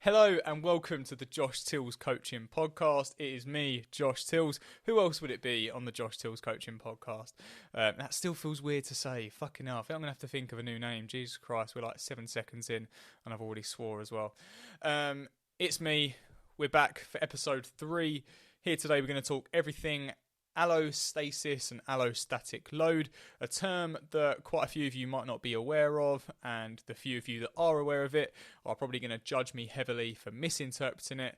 Hello and welcome to the Josh Tills Coaching Podcast. It is me, Josh Tills. Who else would it be on the Josh Tills Coaching Podcast? That still feels weird to say. Fucking hell. I think I'm going to have to think of a new name. Jesus Christ, we're like 7 seconds in and I've already swore as well. It's me. We're back for episode 3. Here today we're going to talk everything Allostasis and allostatic load, a term that quite a few of you might not be aware of, and the few of you that are aware of it are probably going to judge me heavily for misinterpreting it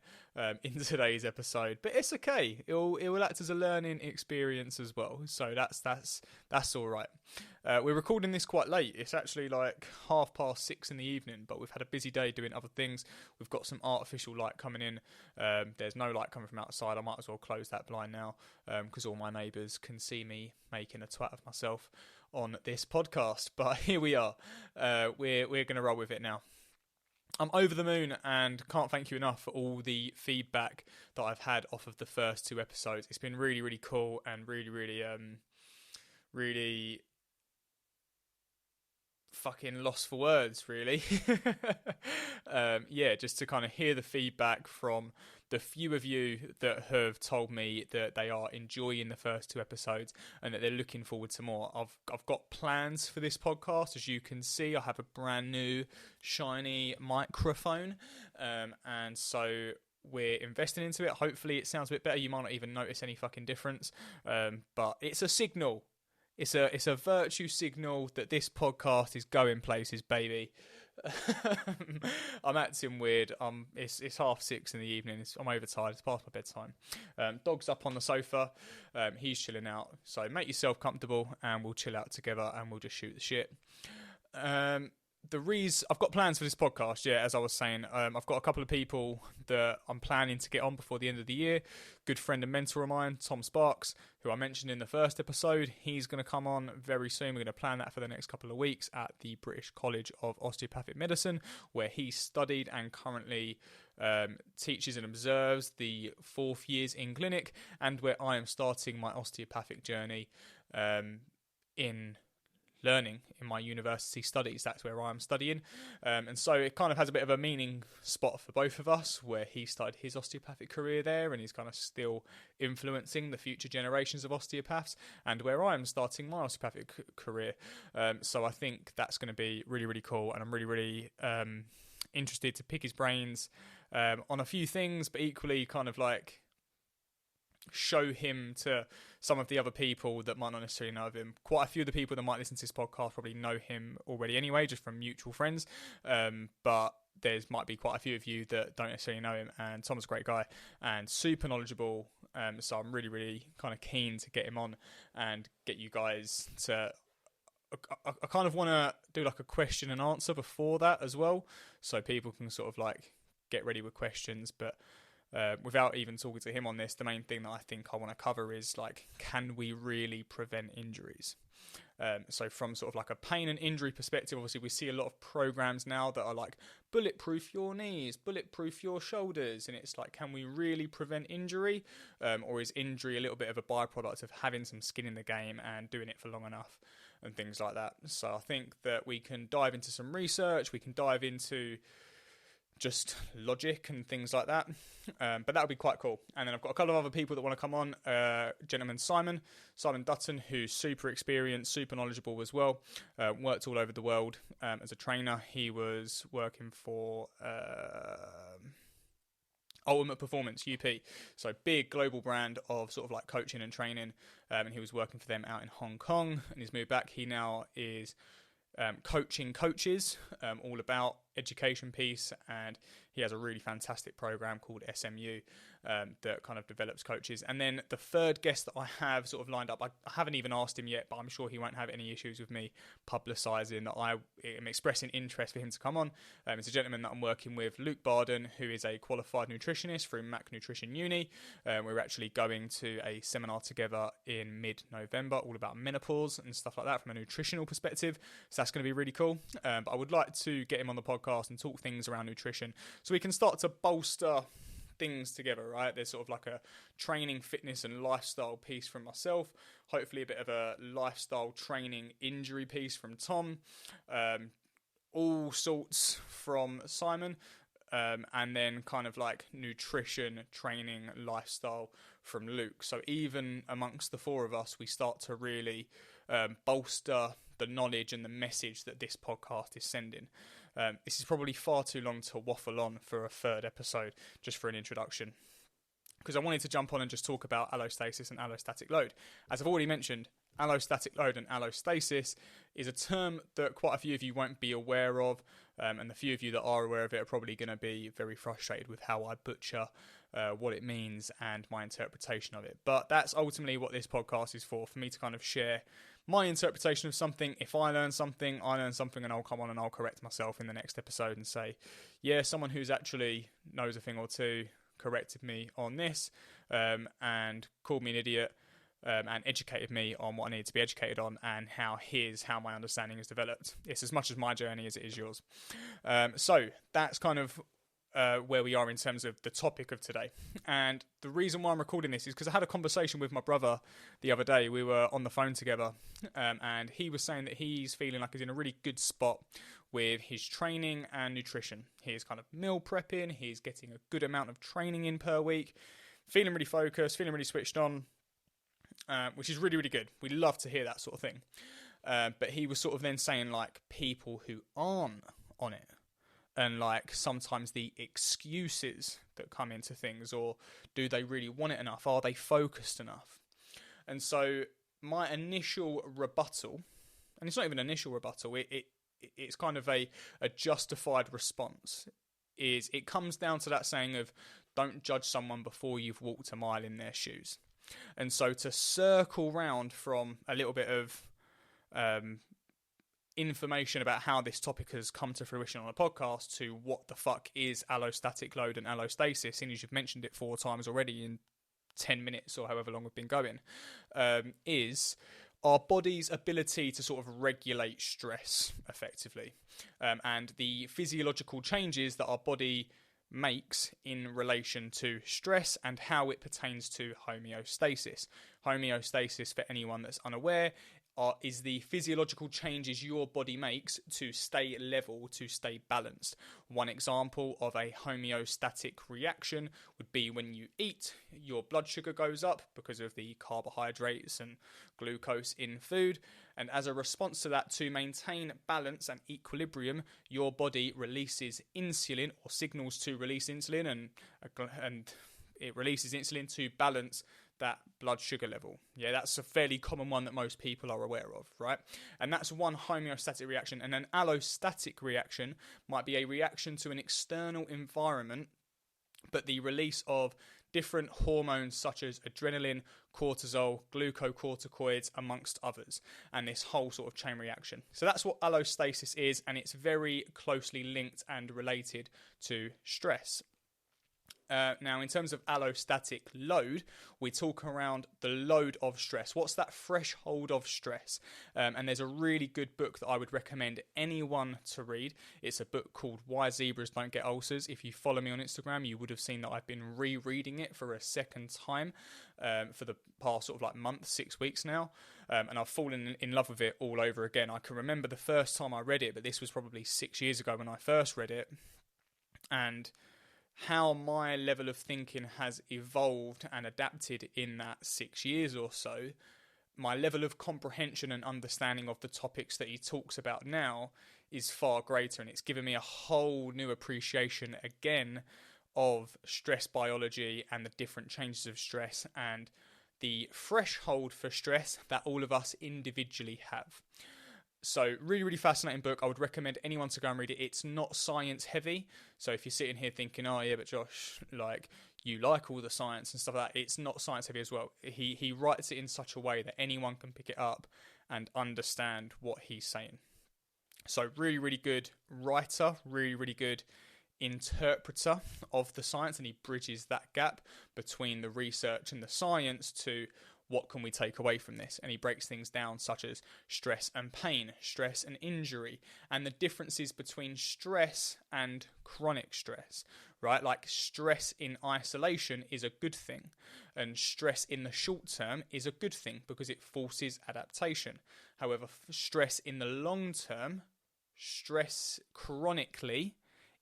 in today's episode. But it's okay; it will act as a learning experience as well. So that's all right. We're recording this quite late. It's actually like 6:30 in the evening, but we've had a busy day doing other things. We've got some artificial light coming in. There's no light coming from outside. I might as well close that blind now because all my neighbours can see me making a twat of myself on this podcast. But here we are. We're going to roll with it now. I'm over the moon and can't thank you enough for all the feedback that I've had off of the first 2 episodes. It's been really, really cool and really fucking lost for words, really. Just to kind of hear the feedback from the few of you that have told me that they are enjoying the first 2 episodes and that they're looking forward to more. I've got plans for this podcast. As you can see, I have a brand new shiny microphone, and so we're investing into it. Hopefully it sounds a bit better. You might not even notice any fucking difference, but it's a signal. It's a virtue signal that this podcast is going places, baby. I'm acting weird. It's 6:30 in the evening. I'm overtired. It's past my bedtime. Dog's up on the sofa. He's chilling out. So make yourself comfortable and we'll chill out together and we'll just shoot the shit. I've got plans for this podcast, as I was saying. I've got a couple of people that I'm planning to get on before the end of the year. Good friend and mentor of mine, Tom Sparks, who I mentioned in the first episode. He's going to come on very soon. We're going to plan that for the next couple of weeks at the British College of Osteopathic Medicine, where he studied and currently teaches and observes the 4th years in clinic, and where I am starting my osteopathic journey in learning in my university studies. That's where I'm studying, and so it kind of has a bit of a meaning spot for both of us, where he started his osteopathic career there and he's kind of still influencing the future generations of osteopaths, and where I'm starting my osteopathic career. So I think that's going to be really, really cool, and I'm really interested to pick his brains on a few things, but equally kind of like show him to some of the other people that might not necessarily know of him. Quite a few of the people that might listen to this podcast probably know him already anyway, just from mutual friends, but there might be quite a few of you that don't necessarily know him, and Tom's a great guy and super knowledgeable, so I'm really kind of keen to get him on and get you guys to... I kind of want to do like a question and answer before that as well, so people can sort of like get ready with questions, but without even talking to him on this, the main thing that I think I want to cover is like, can we really prevent injuries? So from sort of like a pain and injury perspective, obviously we see a lot of programs now that are like bulletproof your knees, bulletproof your shoulders, and it's like, can we really prevent injury? Or is injury a little bit of a byproduct of having some skin in the game and doing it for long enough and things like that? So I think that we can dive into some research, we can dive into just logic and things like that, but that would be quite cool. And then I've got a couple of other people that want to come on. Gentleman Simon Dutton, who's super experienced, super knowledgeable as well, worked all over the world as a trainer. He was working for Ultimate Performance, UP, so big global brand of sort of like coaching and training, and he was working for them out in Hong Kong, and he's moved back. He now is coaching coaches, all about education piece, and he has a really fantastic program called SMU that kind of develops coaches. And then the third guest that I have sort of lined up, I haven't even asked him yet, but I'm sure he won't have any issues with me publicising that I am expressing interest for him to come on. It's a gentleman that I'm working with, Luke Barden, who is a qualified nutritionist through Mac Nutrition Uni. We're actually going to a seminar together in mid-November, all about menopause and stuff like that from a nutritional perspective. So that's going to be really cool. But I would like to get him on the podcast and talk things around nutrition so we can start to bolster things together, right? There's sort of like a training, fitness and lifestyle piece from myself, hopefully a bit of a lifestyle training injury piece from Tom, all sorts from Simon, and then kind of like nutrition, training, lifestyle from Luke. So even amongst the four of us, we start to really bolster the knowledge and the message that this podcast is sending. This is probably far too long to waffle on for a third episode, just for an introduction, because I wanted to jump on and just talk about allostasis and allostatic load. As I've already mentioned, allostatic load and allostasis is a term that quite a few of you won't be aware of, and the few of you that are aware of it are probably going to be very frustrated with how I butcher what it means and my interpretation of it. But that's ultimately what this podcast is for me to kind of share my interpretation of something. If I learn something, and I'll come on and I'll correct myself in the next episode and say, yeah, someone who's actually knows a thing or two corrected me on this, and called me an idiot, and educated me on what I need to be educated on, and how my understanding is developed. It's as much as my journey as it is yours. So that's kind of where we are in terms of the topic of today. And the reason why I'm recording this is because I had a conversation with my brother the other day. We were on the phone together, and he was saying that he's feeling like he's in a really good spot with his training and nutrition. He's kind of meal prepping, he's getting a good amount of training in per week, feeling really focused, feeling really switched on, which is really, really good. We love to hear that sort of thing. But he was sort of then saying, like, people who aren't on it, and like sometimes the excuses that come into things, or do they really want it enough? Are they focused enough? And so my initial rebuttal, and it's not even an initial rebuttal, it's kind of a justified response, is it comes down to that saying of don't judge someone before you've walked a mile in their shoes. And so to circle round from a little bit of information about how this topic has come to fruition on a podcast to what the fuck is allostatic load and allostasis, seeing as you've mentioned it 4 times already in 10 minutes or however long we've been going, is our body's ability to sort of regulate stress effectively, and the physiological changes that our body makes in relation to stress and how it pertains to homeostasis. Homeostasis, for anyone that's unaware, is the physiological changes your body makes to stay level, to stay balanced. One example of a homeostatic reaction would be when you eat, your blood sugar goes up because of the carbohydrates and glucose in food, and as a response to that, to maintain balance and equilibrium, your body releases insulin, or signals to release insulin, and it releases insulin to balance that blood sugar level. Yeah, that's a fairly common one that most people are aware of, right? And that's one homeostatic reaction. And an allostatic reaction might be a reaction to an external environment, but the release of different hormones such as adrenaline, cortisol, glucocorticoids, amongst others, and this whole sort of chain reaction. So that's what allostasis is, and it's very closely linked and related to stress. Now, in terms of allostatic load, we talk around the load of stress. What's that threshold of stress? And there's a really good book that I would recommend anyone to read. It's a book called Why Zebras Don't Get Ulcers. If you follow me on Instagram, you would have seen that I've been rereading it for a second time for the past sort of like month, 6 weeks now. And I've fallen in love with it all over again. I can remember the first time I read it, but this was probably 6 years ago when I first read it. And how my level of thinking has evolved and adapted in that 6 years or so, my level of comprehension and understanding of the topics that he talks about now is far greater, and it's given me a whole new appreciation again of stress biology and the different changes of stress and the threshold for stress that all of us individually have. So really, really fascinating book. I would recommend anyone to go and read it. It's not science heavy. So if you're sitting here thinking, oh yeah, but Josh, like, you like all the science and stuff like that, it's not science heavy as well. He writes it in such a way that anyone can pick it up and understand what he's saying. So really, really good writer, really, really good interpreter of the science, and he bridges that gap between the research and the science to what can we take away from this? And he breaks things down such as stress and pain, stress and injury, and the differences between stress and chronic stress, right? Like stress in isolation is a good thing, and stress in the short term is a good thing because it forces adaptation. However, stress in the long term, stress chronically,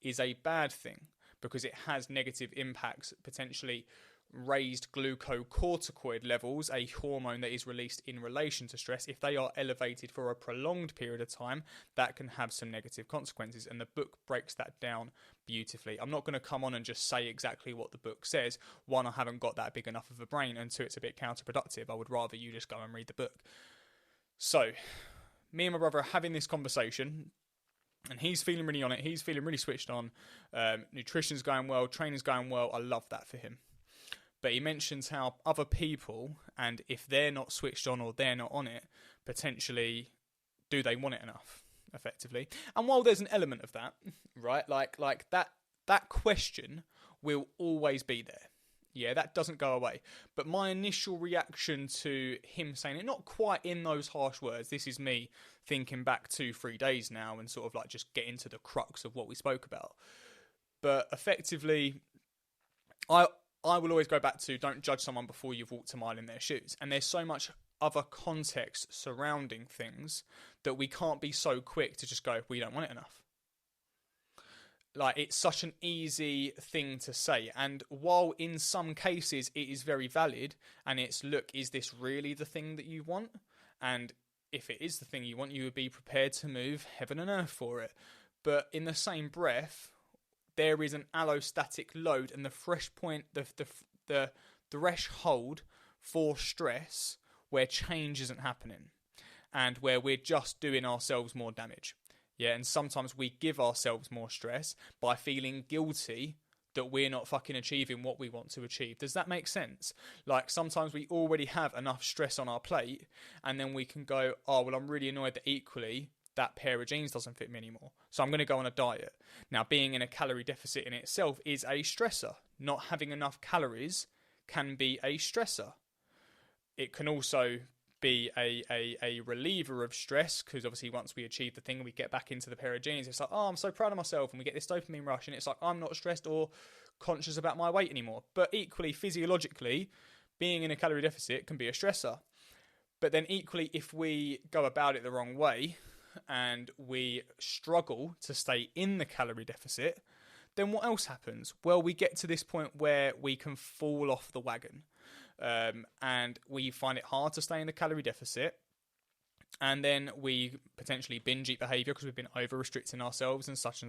is a bad thing. because it has negative impacts, potentially raised glucocorticoid levels, a hormone that is released in relation to stress. If they are elevated for a prolonged period of time, that can have some negative consequences, and the book breaks that down beautifully. I'm not going to come on and just say exactly what the book says. One, I haven't got that big enough of a brain, and two, it's a bit counterproductive. I would rather you just go and read the book. So me and my brother are having this conversation, and he's feeling really on it. He's feeling really switched on. Nutrition's going well, training's going well. I love that for him. But he mentions how other people, and if they're not switched on or they're not on it, potentially, do they want it enough, effectively? And while there's an element of that, right, like that question will always be there. Yeah, that doesn't go away. But my initial reaction to him saying it, not quite in those harsh words, this is me thinking back 2-3 days now and sort of like just getting to the crux of what we spoke about. But effectively, I will always go back to, don't judge someone before you've walked a mile in their shoes. And there's so much other context surrounding things that we can't be so quick to just go, we don't want it enough. Like, it's such an easy thing to say. And while in some cases it is very valid, and it's, look, is this really the thing that you want? And if it is the thing you want, you would be prepared to move heaven and earth for it. But in the same breath, there is an allostatic load, and the threshold for stress where change isn't happening, and where we're just doing ourselves more damage. Yeah, and sometimes we give ourselves more stress by feeling guilty that we're not fucking achieving what we want to achieve. Does that make sense? Like, sometimes we already have enough stress on our plate, and then we can go, oh, well, I'm really annoyed that equally that pair of jeans doesn't fit me anymore, so I'm going to go on a diet. Now, being in a calorie deficit in itself is a stressor. Not having enough calories can be a stressor. It can also be a reliever of stress, because obviously once we achieve the thing, we get back into the pair of jeans, it's like, oh, I'm so proud of myself, and we get this dopamine rush, and it's like, I'm not stressed or conscious about my weight anymore. But equally, physiologically, being in a calorie deficit can be a stressor. But then equally, if we go about it the wrong way and we struggle to stay in the calorie deficit, then what else happens? Well, we get to this point where we can fall off the wagon, and we find it hard to stay in the calorie deficit, and then we potentially binge eat behaviour because we've been over restricting ourselves and such,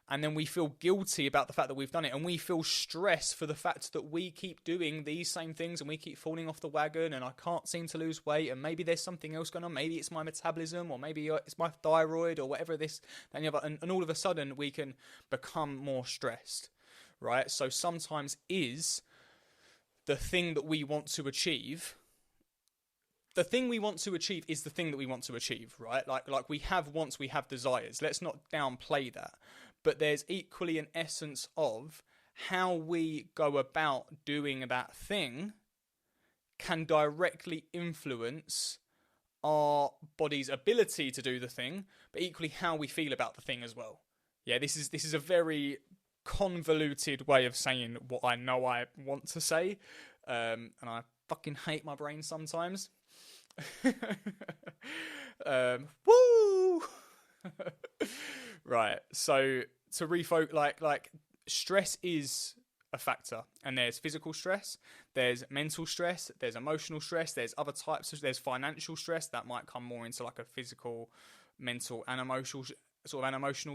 and then we feel guilty about the fact that we've done it, and we feel stress for the fact that we keep doing these same things and we keep falling off the wagon, and I can't seem to lose weight, and maybe there's something else going on, maybe it's my metabolism, or maybe it's my thyroid, or whatever this, that, and the other, and all of a sudden we can become more stressed, right? So sometimes is the thing that we want to achieve, the thing we want to achieve is the thing that we want to achieve, right? Like we have wants, we have desires. Let's not downplay that. But there's equally an essence of how we go about doing that thing can directly influence our body's ability to do the thing, but equally how we feel about the thing as well. Yeah, this is a very convoluted way of saying what I know I want to say, and I fucking hate my brain sometimes. Woo! Right, so to refocus, like stress is a factor, and there's physical stress, there's mental stress, there's emotional stress, there's other types of, there's financial stress that might come more into like a physical, mental, and emotional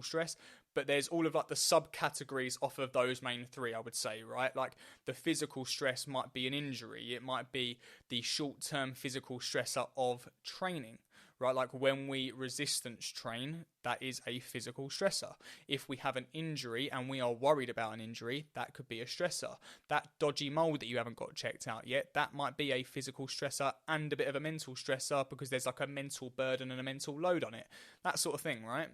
stress, but there's all of like the subcategories off of those main three, I would say, right? Like the physical stress might be an injury, it might be the short-term physical stressor of training, right? Like when we resistance train, that is a physical stressor. If we have an injury and we are worried about an injury, that could be a stressor. That dodgy mole that you haven't got checked out yet, that might be a physical stressor and a bit of a mental stressor, because there's like a mental burden and a mental load on it. That sort of thing, right?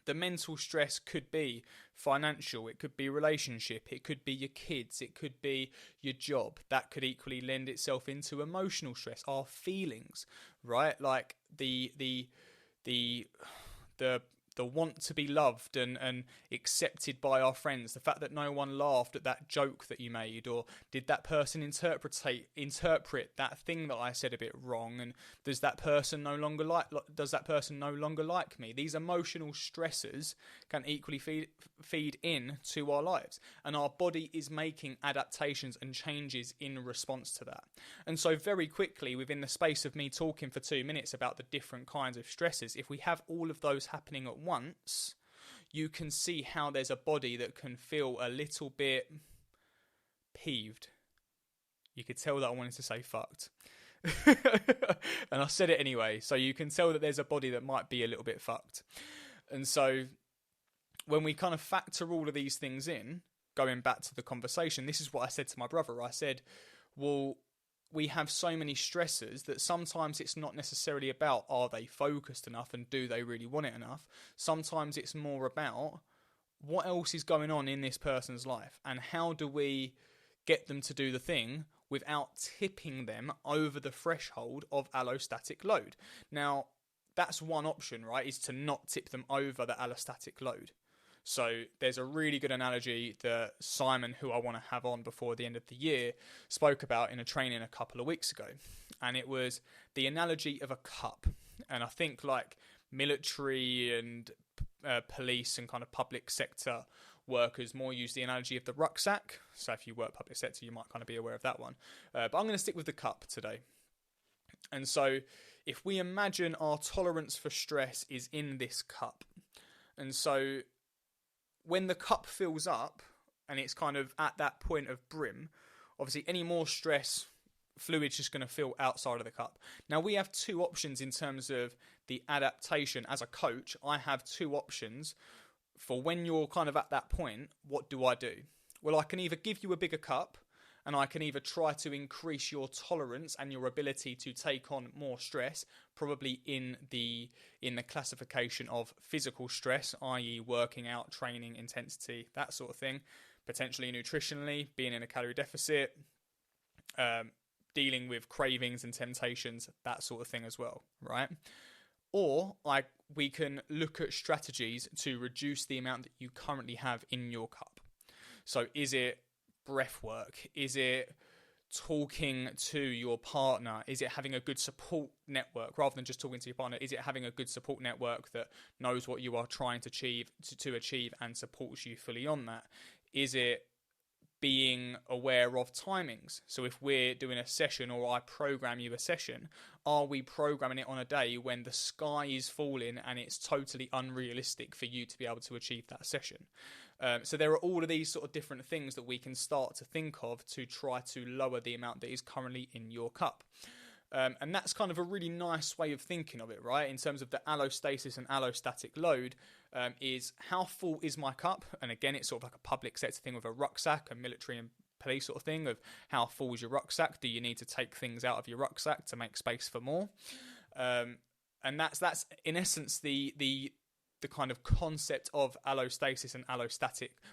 The mental stress could be financial, it could be relationship, it could be your kids, it could be your job. That could equally lend itself into emotional stress, our feelings, right? Like the want to be loved and accepted by our friends, the fact that no one laughed at that joke that you made, or did that person interpret that thing that I said a bit wrong, and does that person no longer like me? These emotional stressors can equally feed in to our lives, and our body is making adaptations and changes in response to that. And so very quickly, within the space of me talking for 2 minutes about the different kinds of stresses, if we have all of those happening at once, you can see how there's a body that can feel a little bit peeved. You could tell that I wanted to say fucked. And I said it anyway. So you can tell that there's a body that might be a little bit fucked. And so when we kind of factor all of these things in, going back to the conversation, this is what I said to my brother. I said, well, we have so many stressors that sometimes it's not necessarily about, are they focused enough and do they really want it enough? Sometimes it's more about what else is going on in this person's life, and how do we get them to do the thing without tipping them over the threshold of allostatic load. Now, that's one option, right, is to not tip them over the allostatic load. So there's a really good analogy that Simon, who I want to have on before the end of the year, spoke about in a training a couple of weeks ago. And it was the analogy of a cup. And I think like military and police and kind of public sector workers more use the analogy of the rucksack. So if you work public sector, you might kind of be aware of that one. But I'm going to stick with the cup today. And so if we imagine our tolerance for stress is in this cup, and so when the cup fills up and it's kind of at that point of brim, obviously any more stress, fluid's just going to fill outside of the cup. Now we have two options in terms of the adaptation. As a coach, I have two options for when you're kind of at that point. What do I do? Well, I can either give you a bigger cup, and I can either try to increase your tolerance and your ability to take on more stress, probably in the classification of physical stress, i.e. working out, training, intensity, that sort of thing, potentially nutritionally, being in a calorie deficit, dealing with cravings and temptations, that sort of thing as well, right? Or we can look at strategies to reduce the amount that you currently have in your cup. So is it breath work? Is it talking to your partner? Is it having a good support network rather than just talking to your partner? Is it having a good support network that knows what you are trying to achieve and supports you fully on that? Is it being aware of timings? So if we're doing a session or I program you a session, are we programming it on a day when the sky is falling and it's totally unrealistic for you to be able to achieve that session? So there are all of these sort of different things that we can start to think of to try to lower the amount that is currently in your cup. And that's kind of a really nice way of thinking of it, right? In terms of the allostasis and allostatic load, is how full is my cup? And again, it's sort of like a public sector thing with a rucksack, a military and police sort of thing of how full is your rucksack? Do you need to take things out of your rucksack to make space for more? And that's in essence the kind of concept of allostasis and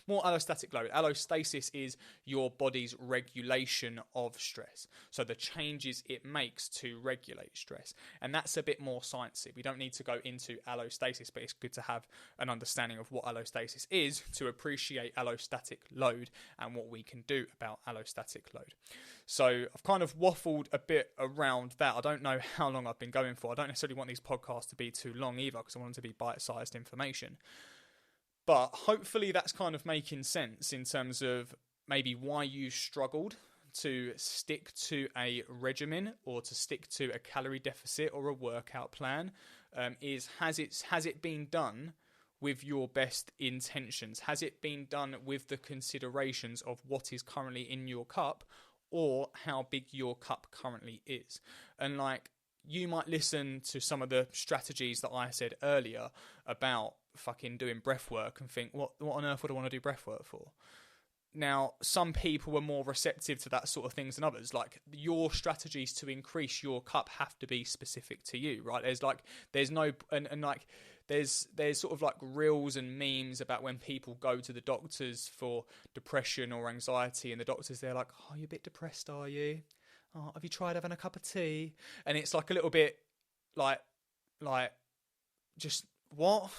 more allostatic load. Allostasis is your body's regulation of stress. So the changes it makes to regulate stress. And that's a bit more sciencey. We don't need to go into allostasis, but it's good to have an understanding of what allostasis is to appreciate allostatic load and what we can do about allostatic load. So I've kind of waffled a bit around that. I don't know how long I've been going for. I don't necessarily want these podcasts to be too long either, because I want them to be bite-sized information. But hopefully that's kind of making sense in terms of maybe why you struggled to stick to a regimen or to stick to a calorie deficit or a workout plan. Has it been done with your best intentions? Has it been done with the considerations of what is currently in your cup, or how big your cup currently is? And like, you might listen to some of the strategies that I said earlier about fucking doing breath work and think, what on earth would I want to do breath work for? Now, some people were more receptive to that sort of things than others. Like, your strategies to increase your cup have to be specific to you, right? There's sort of like reels and memes about when people go to the doctors for depression or anxiety, and the doctors, they're like, oh, you're a bit depressed, are you? Oh, have you tried having a cup of tea? And it's like a little bit like just what?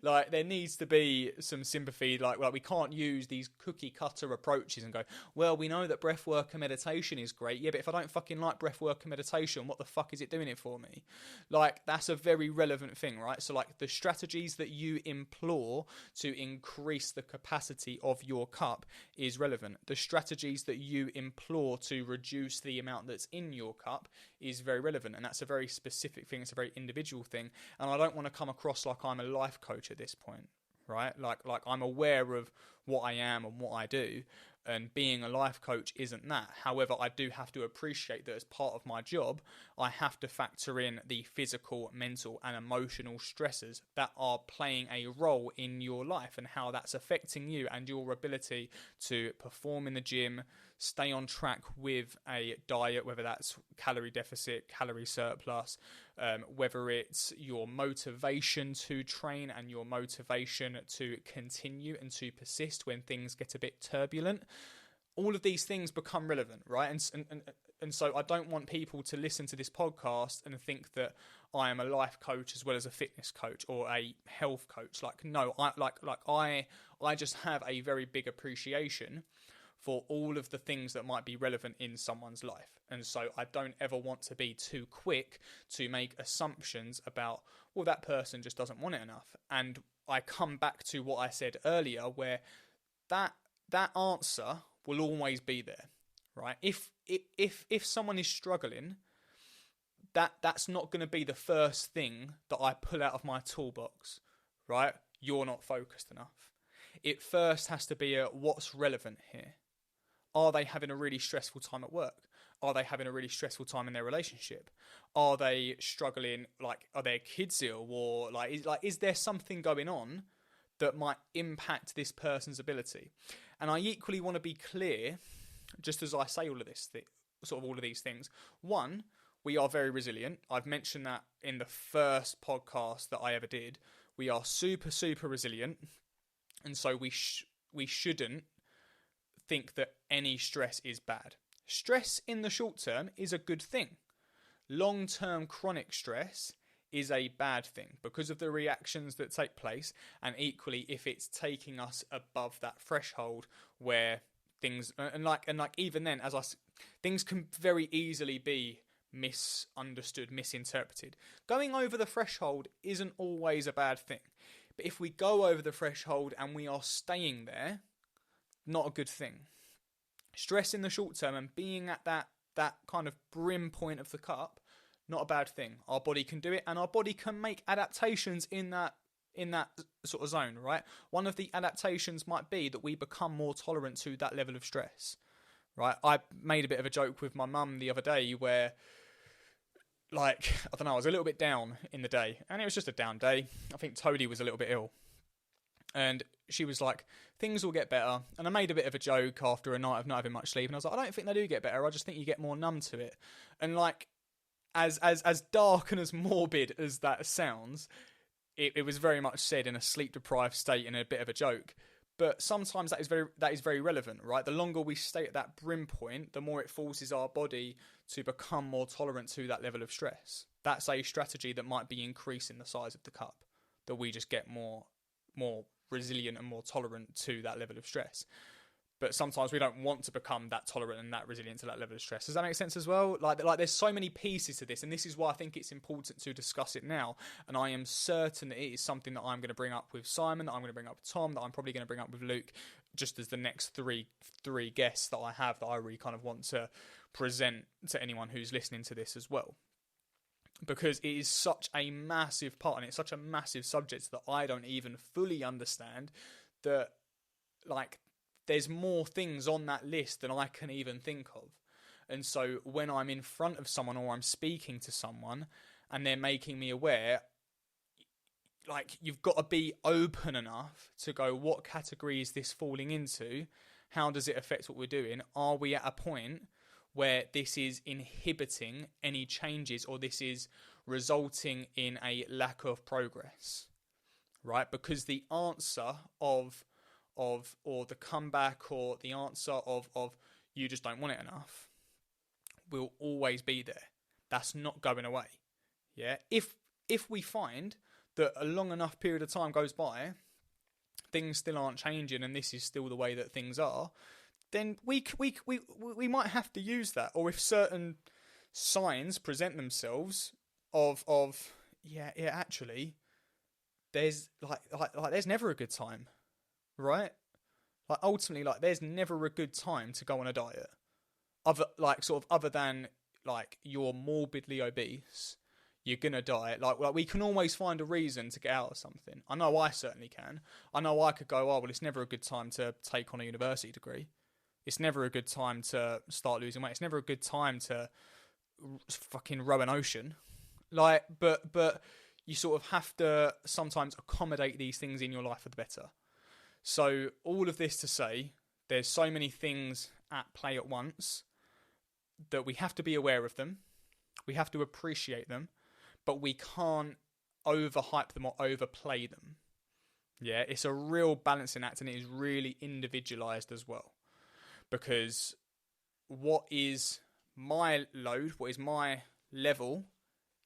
Like, there needs to be some sympathy. Like we can't use these cookie cutter approaches and go, well, we know that breath work and meditation is great. Yeah, but if I don't fucking like breath work and meditation, what the fuck is it doing it for me? Like, that's a very relevant thing, right? So, like, the strategies that you implore to increase the capacity of your cup is relevant. The strategies that you implore to reduce the amount that's in your cup is very relevant, and that's a very specific thing. It's a very individual thing, and I don't want to come across like I'm a life coach at this point, right? Like I'm aware of what I am and what I do, and being a life coach isn't that. However, I do have to appreciate that as part of my job, I have to factor in the physical, mental, and emotional stresses that are playing a role in your life and how that's affecting you and your ability to perform in the gym, stay on track with a diet, whether that's calorie deficit, calorie surplus, whether it's your motivation to train and your motivation to continue and to persist when things get a bit turbulent. All of these things become relevant, right? And so I don't want people to listen to this podcast and think that I am a life coach as well as a fitness coach or a health coach. Like, no, I just have a very big appreciation for all of the things that might be relevant in someone's life. And so I don't ever want to be too quick to make assumptions about, well, that person just doesn't want it enough. And I come back to what I said earlier, where that answer will always be there, right? If someone is struggling, that's not going to be the first thing that I pull out of my toolbox, right? You're not focused enough. It first has to be what's relevant here. Are they having a really stressful time at work? Are they having a really stressful time in their relationship? Are they struggling? Like, are their kids ill? Or is there something going on that might impact this person's ability? And I equally want to be clear, just as I say all of this, all of these things. One, we are very resilient. I've mentioned that in the first podcast that I ever did. We are super, super resilient, and so we shouldn't think that any stress is bad. Stress in the short term is a good thing. Long-term chronic stress is a bad thing because of the reactions that take place, and equally if it's taking us above that threshold where things even then, things can very easily be misunderstood, misinterpreted. Going over the threshold isn't always a bad thing, but if we go over the threshold and we are staying there, not a good thing. Stress in the short term and being at that kind of brim point of the cup, not a bad thing. Our body can do it, and our body can make adaptations in that sort of zone, right? One of the adaptations might be that we become more tolerant to that level of stress, right? I made a bit of a joke with my mum the other day where, like, I don't know, I was a little bit down in the day, and it was just a down day. I think Toadie was a little bit ill. And she was like, things will get better. And I made a bit of a joke after a night of not having much sleep. And I was like, I don't think they do get better. I just think you get more numb to it. And like, as dark and as morbid as that sounds, it was very much said in a sleep-deprived state and a bit of a joke. But sometimes that is very relevant, right? The longer we stay at that brim point, the more it forces our body to become more tolerant to that level of stress. That's a strategy that might be increasing the size of the cup, that we just get more resilient and more tolerant to that level of stress. But sometimes we don't want to become that tolerant and that resilient to that level of stress. Does that make sense as well? Like there's so many pieces to this, and this is why I think it's important to discuss it now. And I am certain that it is something that I'm going to bring up with Simon, that I'm going to bring up with Tom, that I'm probably going to bring up with Luke, just as the next three guests that I have that I really kind of want to present to anyone who's listening to this as well. Because it is such a massive part, and it's such a massive subject that I don't even fully understand, that like there's more things on that list than I can even think of. And so when I'm in front of someone or I'm speaking to someone and they're making me aware, like, you've got to be open enough to go, what category is this falling into? How does it affect what we're doing? Are we at a point where this is inhibiting any changes, or this is resulting in a lack of progress, right? Because the answer of or the comeback, or the answer of you just don't want it enough, will always be there. That's not going away. Yeah. If if we find that a long enough period of time goes by, things still aren't changing and this is still the way that things are, then we might have to use that. Or if certain signs present themselves of actually there's there's never a good time, right? Like ultimately, like there's never a good time to go on a diet, other than like you're morbidly obese, you're gonna die. Like we can always find a reason to get out of something. I know I certainly can. I know I could go, oh well, it's never a good time to take on a university degree. It's never a good time to start losing weight. It's never a good time to fucking row an ocean. Like, but you sort of have to sometimes accommodate these things in your life for the better. So all of this to say, there's so many things at play at once that we have to be aware of them. We have to appreciate them, but we can't overhype them or overplay them. Yeah, it's a real balancing act, and it is really individualized as well. Because what is my load, what is my level,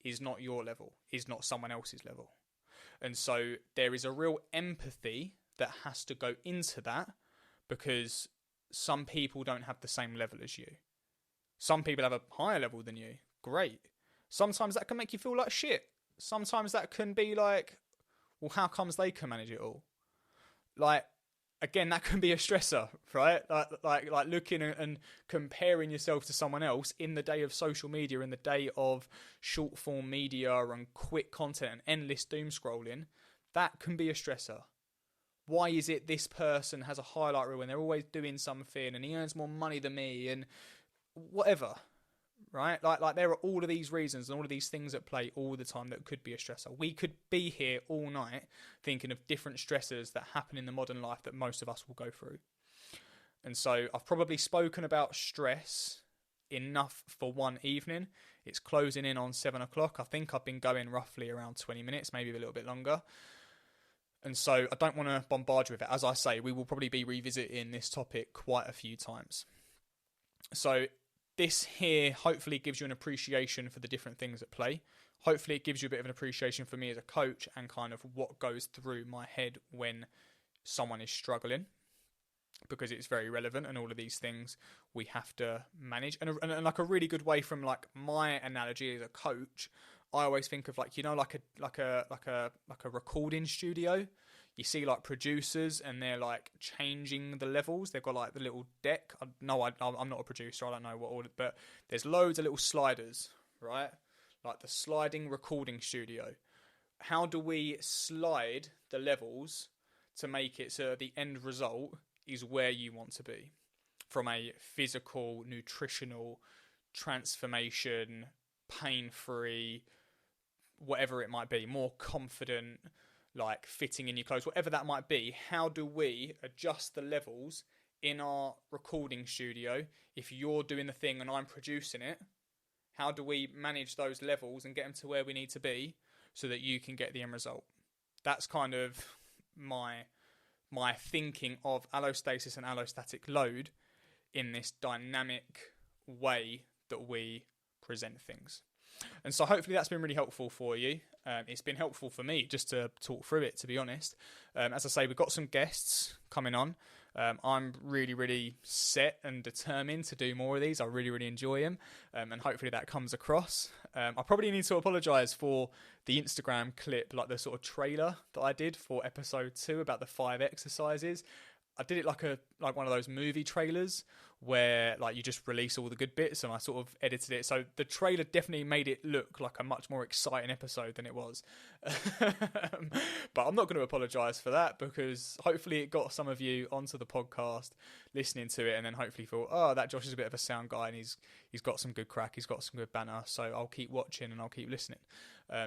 is not your level, is not someone else's level. And so there is a real empathy that has to go into that, because some people don't have the same level as you. Some people have a higher level than you. Great. Sometimes that can make you feel like shit. Sometimes that can be like, well, how comes they can manage it all? Like, again, that can be a stressor, right? Like looking and comparing yourself to someone else in the day of social media, in the day of short form media and quick content and endless doom scrolling, that can be a stressor. Why is it this person has a highlight reel and they're always doing something and he earns more money than me and whatever, right? Like there are all of these reasons and all of these things at play all the time that could be a stressor. We could be here all night thinking of different stressors that happen in the modern life that most of us will go through. And so I've probably spoken about stress enough for one evening. It's closing in on 7 o'clock. I think I've been going roughly around 20 minutes, maybe a little bit longer. And so I don't want to bombard you with it. As I say, we will probably be revisiting this topic quite a few times. So this here hopefully gives you an appreciation for the different things at play. Hopefully it gives you a bit of an appreciation for me as a coach and kind of what goes through my head when someone is struggling, because it's very relevant and all of these things we have to manage. And like a really good way from like my analogy as a coach, I always think of like, you know, like a recording studio. You see like producers and they're like changing the levels. They've got like the little deck. I'm not a producer. I don't know what all, but there's loads of little sliders, right? Like the sliding recording studio. How do we slide the levels to make it so the end result is where you want to be from a physical, nutritional transformation, pain-free, whatever it might be, more confident, like fitting in your clothes, whatever that might be. How do we adjust the levels in our recording studio? If you're doing the thing and I'm producing it, how do we manage those levels and get them to where we need to be so that you can get the end result? That's kind of my thinking of allostasis and allostatic load in this dynamic way that we present things. And so hopefully that's been really helpful for you. It's been helpful for me just to talk through it, to be honest. As I say, we've got some guests coming on. I'm really, really set and determined to do more of these. I really, really enjoy them. And hopefully that comes across. I probably need to apologise for the Instagram clip, like the sort of trailer that I did for episode 2 about the 5 exercises. I did it like one of those movie trailers where like you just release all the good bits, and I sort of edited it. So the trailer definitely made it look like a much more exciting episode than it was. But I'm not going to apologise for that, because hopefully it got some of you onto the podcast listening to it, and then hopefully thought, oh, that Josh is a bit of a sound guy and he's got some good crack, he's got some good banter, so I'll keep watching and I'll keep listening.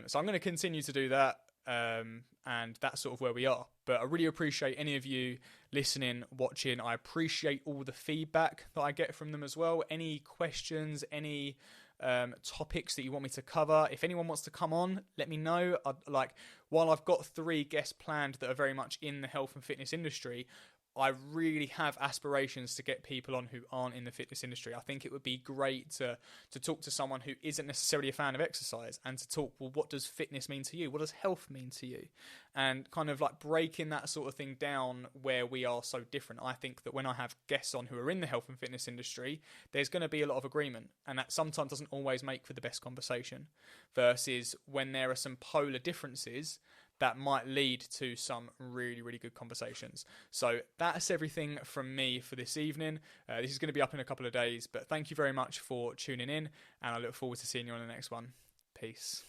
So I'm going to continue to do that. And that's sort of where we are. But I really appreciate any of you listening, watching. I appreciate all the feedback that I get from them as well. Any questions, any topics that you want me to cover. If anyone wants to come on, let me know. While I've got 3 guests planned that are very much in the health and fitness industry, I really have aspirations to get people on who aren't in the fitness industry. I think it would be great to talk to someone who isn't necessarily a fan of exercise, and to talk, well, what does fitness mean to you? What does health mean to you? And kind of like breaking that sort of thing down where we are so different. I think that when I have guests on who are in the health and fitness industry, there's going to be a lot of agreement, and that sometimes doesn't always make for the best conversation, versus when there are some polar differences that might lead to some really, really good conversations. So that's everything from me for this evening. This is going to be up in a couple of days, but thank you very much for tuning in, and I look forward to seeing you on the next one. Peace.